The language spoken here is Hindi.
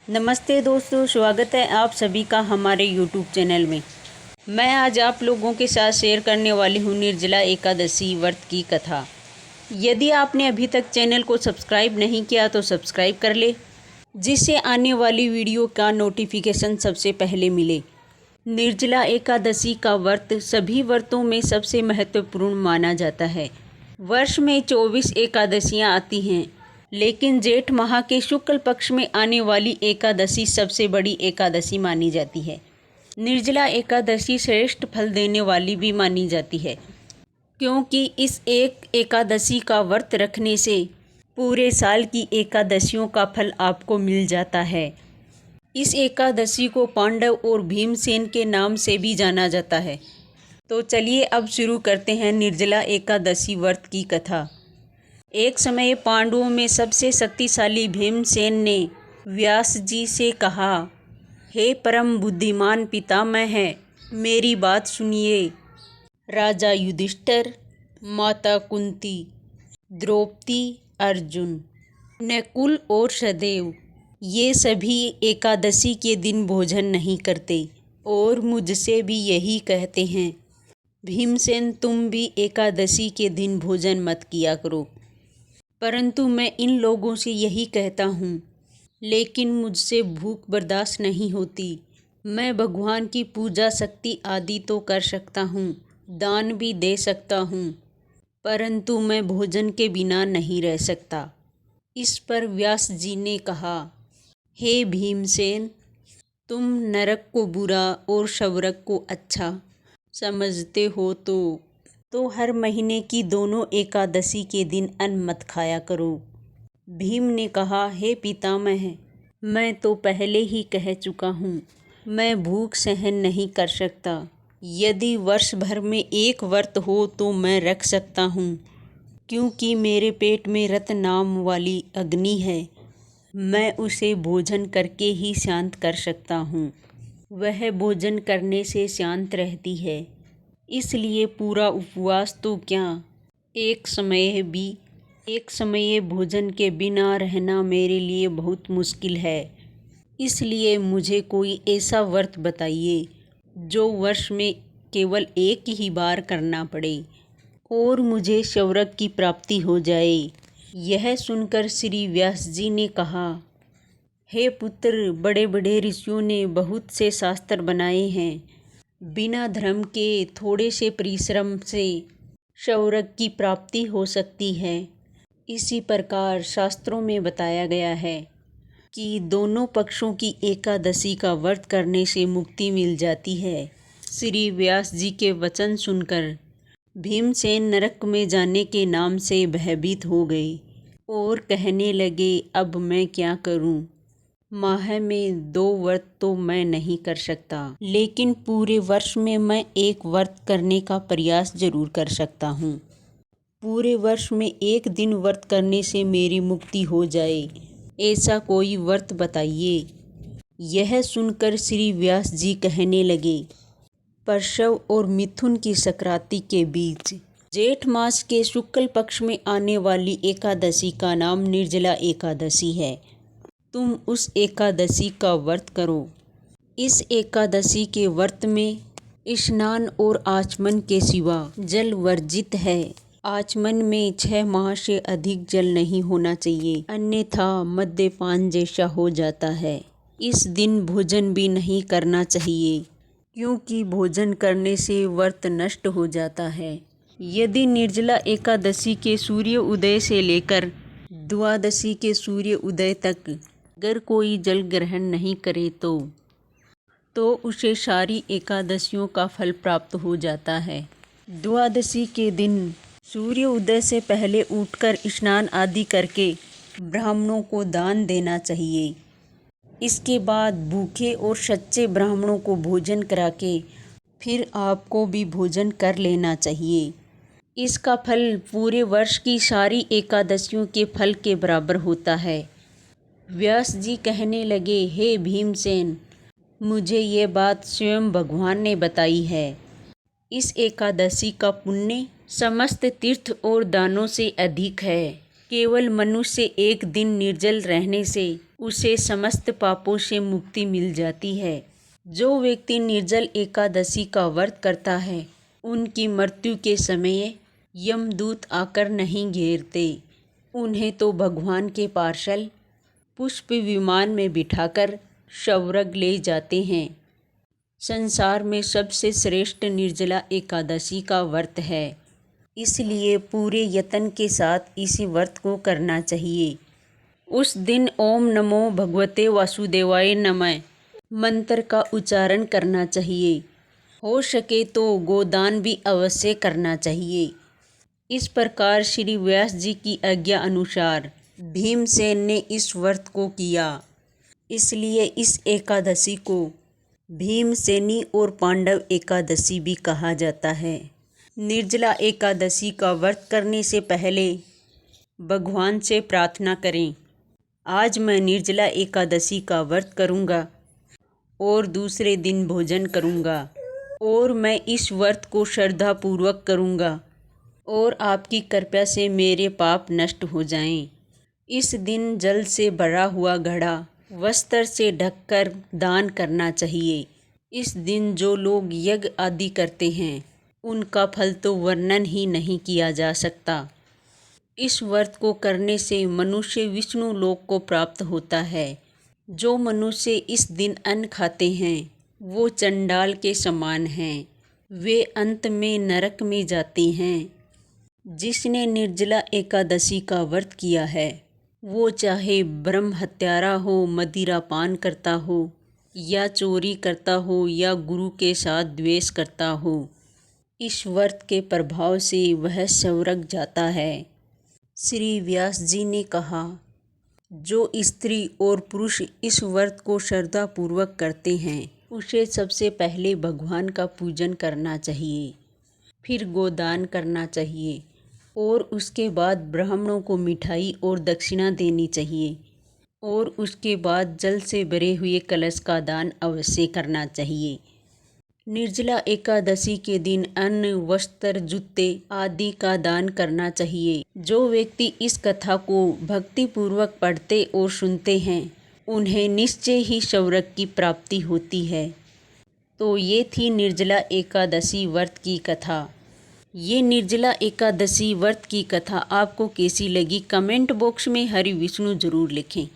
नमस्ते दोस्तों, स्वागत है आप सभी का हमारे यूट्यूब चैनल में। मैं आज आप लोगों के साथ शेयर करने वाली हूँ निर्जला एकादशी व्रत की कथा। यदि आपने अभी तक चैनल को सब्सक्राइब नहीं किया तो सब्सक्राइब कर ले, जिससे आने वाली वीडियो का नोटिफिकेशन सबसे पहले मिले। निर्जला एकादशी का व्रत सभी व्रतों में सबसे महत्वपूर्ण माना जाता है। वर्ष में 24 एकादशियाँ आती हैं, लेकिन जेठ माह के शुक्ल पक्ष में आने वाली एकादशी सबसे बड़ी एकादशी मानी जाती है। निर्जला एकादशी श्रेष्ठ फल देने वाली भी मानी जाती है, क्योंकि इस एक एकादशी का व्रत रखने से पूरे साल की एकादशियों का फल आपको मिल जाता है। इस एकादशी को पांडव और भीमसेन के नाम से भी जाना जाता है। तो चलिए अब शुरू करते हैं निर्जला एकादशी व्रत की कथा। एक समय पांडवों में सबसे शक्तिशाली भीमसेन ने व्यास जी से कहा, हे परम बुद्धिमान पितामह है, मेरी बात सुनिए। राजा युधिष्ठिर, माता कुंती, द्रौपदी, अर्जुन, नकुल और सहदेव ये सभी एकादशी के दिन भोजन नहीं करते और मुझसे भी यही कहते हैं। भीमसेन, तुम भी एकादशी के दिन भोजन मत किया करो। परंतु मैं इन लोगों से यही कहता हूँ, लेकिन मुझसे भूख बर्दाश्त नहीं होती। मैं भगवान की पूजा शक्ति आदि तो कर सकता हूँ, दान भी दे सकता हूँ, परंतु मैं भोजन के बिना नहीं रह सकता। इस पर व्यास जी ने कहा, हे भीमसेन, तुम नरक को बुरा और स्वर्ग को अच्छा समझते हो तो हर महीने की दोनों एकादशी के दिन अन्न मत खाया करो। भीम ने कहा, हे पितामह, मैं तो पहले ही कह चुका हूँ, मैं भूख सहन नहीं कर सकता। यदि वर्ष भर में एक व्रत हो तो मैं रख सकता हूँ, क्योंकि मेरे पेट में रत नाम वाली अग्नि है। मैं उसे भोजन करके ही शांत कर सकता हूँ। वह भोजन करने से शांत रहती है, इसलिए पूरा उपवास तो क्या, एक समय भोजन के बिना रहना मेरे लिए बहुत मुश्किल है। इसलिए मुझे कोई ऐसा व्रत बताइए जो वर्ष में केवल एक ही बार करना पड़े और मुझे स्वर्ग की प्राप्ति हो जाए। यह सुनकर श्री व्यास जी ने कहा, हे पुत्र, बड़े बड़े ऋषियों ने बहुत से शास्त्र बनाए हैं। बिना धर्म के थोड़े से परिश्रम से स्वर्ग की प्राप्ति हो सकती है। इसी प्रकार शास्त्रों में बताया गया है कि दोनों पक्षों की एकादशी का व्रत करने से मुक्ति मिल जाती है। श्री व्यास जी के वचन सुनकर भीमसेन नरक में जाने के नाम से भयभीत हो गए और कहने लगे, अब मैं क्या करूं? माह में 2 व्रत तो मैं नहीं कर सकता, लेकिन पूरे वर्ष में मैं एक व्रत करने का प्रयास जरूर कर सकता हूँ। पूरे वर्ष में एक दिन व्रत करने से मेरी मुक्ति हो जाए, ऐसा कोई व्रत बताइए। यह सुनकर श्री व्यास जी कहने लगे, परसव और मिथुन की संक्रांति के बीच जेठ मास के शुक्ल पक्ष में आने वाली एकादशी का नाम निर्जला एकादशी है। तुम उस एकादशी का व्रत करो। इस एकादशी के व्रत में स्नान और आचमन के सिवा जल वर्जित है। आचमन में 6 माह से अधिक जल नहीं होना चाहिए, अन्यथा मद्यपान जैसा हो जाता है। इस दिन भोजन भी नहीं करना चाहिए, क्योंकि भोजन करने से व्रत नष्ट हो जाता है। यदि निर्जला एकादशी के सूर्य उदय से लेकर द्वादशी के सूर्य उदय तक अगर कोई जल ग्रहण नहीं करे तो उसे सारी एकादशियों का फल प्राप्त हो जाता है। द्वादशी के दिन सूर्य उदय से पहले उठकर स्नान आदि करके ब्राह्मणों को दान देना चाहिए। इसके बाद भूखे और सच्चे ब्राह्मणों को भोजन करा के फिर आपको भी भोजन कर लेना चाहिए। इसका फल पूरे वर्ष की सारी एकादशियों के फल के बराबर होता है। व्यास जी कहने लगे, हे भीमसेन, मुझे ये बात स्वयं भगवान ने बताई है। इस एकादशी का पुण्य समस्त तीर्थ और दानों से अधिक है। केवल मनुष्य एक दिन निर्जल रहने से उसे समस्त पापों से मुक्ति मिल जाती है। जो व्यक्ति निर्जल एकादशी का व्रत करता है, उनकी मृत्यु के समय यमदूत आकर नहीं घेरते। उन्हें तो भगवान के पार्षद पुष्प विमान में बिठाकर स्वर्ग ले जाते हैं। संसार में सबसे श्रेष्ठ निर्जला एकादशी का व्रत है, इसलिए पूरे यत्न के साथ इस व्रत को करना चाहिए। उस दिन ओम नमो भगवते वासुदेवाय नमः मंत्र का उच्चारण करना चाहिए। हो सके तो गोदान भी अवश्य करना चाहिए। इस प्रकार श्री व्यास जी की आज्ञा अनुसार भीमसेन ने इस व्रत को किया। इसलिए इस एकादशी को भीमसेनी और पांडव एकादशी भी कहा जाता है। निर्जला एकादशी का व्रत करने से पहले भगवान से प्रार्थना करें, आज मैं निर्जला एकादशी का व्रत करूँगा और दूसरे दिन भोजन करूँगा और मैं इस व्रत को श्रद्धापूर्वक करूँगा और आपकी कृपा से मेरे पाप नष्ट हो जाएं। इस दिन जल से भरा हुआ घड़ा वस्त्र से ढककर दान करना चाहिए। इस दिन जो लोग यज्ञ आदि करते हैं, उनका फल तो वर्णन ही नहीं किया जा सकता। इस व्रत को करने से मनुष्य विष्णु लोक को प्राप्त होता है। जो मनुष्य इस दिन अन्न खाते हैं, वो चंडाल के समान हैं। वे अंत में नरक में जाते हैं। जिसने निर्जला एकादशी का व्रत किया है, वो चाहे ब्रह्म हत्यारा हो, मदिरा पान करता हो, या चोरी करता हो, या गुरु के साथ द्वेष करता हो, इस व्रत के प्रभाव से वह स्वर्ग जाता है। श्री व्यास जी ने कहा, जो स्त्री और पुरुष इस व्रत को श्रद्धापूर्वक करते हैं, उसे सबसे पहले भगवान का पूजन करना चाहिए, फिर गोदान करना चाहिए और उसके बाद ब्राह्मणों को मिठाई और दक्षिणा देनी चाहिए और उसके बाद जल से भरे हुए कलश का दान अवश्य करना चाहिए। निर्जला एकादशी के दिन अन्न, वस्त्र, जूते आदि का दान करना चाहिए। जो व्यक्ति इस कथा को भक्तिपूर्वक पढ़ते और सुनते हैं, उन्हें निश्चय ही स्वर्ग की प्राप्ति होती है। तो ये थी निर्जला एकादशी व्रत की कथा। ये निर्जला एकादशी व्रत की कथा आपको कैसी लगी, कमेंट बॉक्स में हरि विष्णु जरूर लिखें।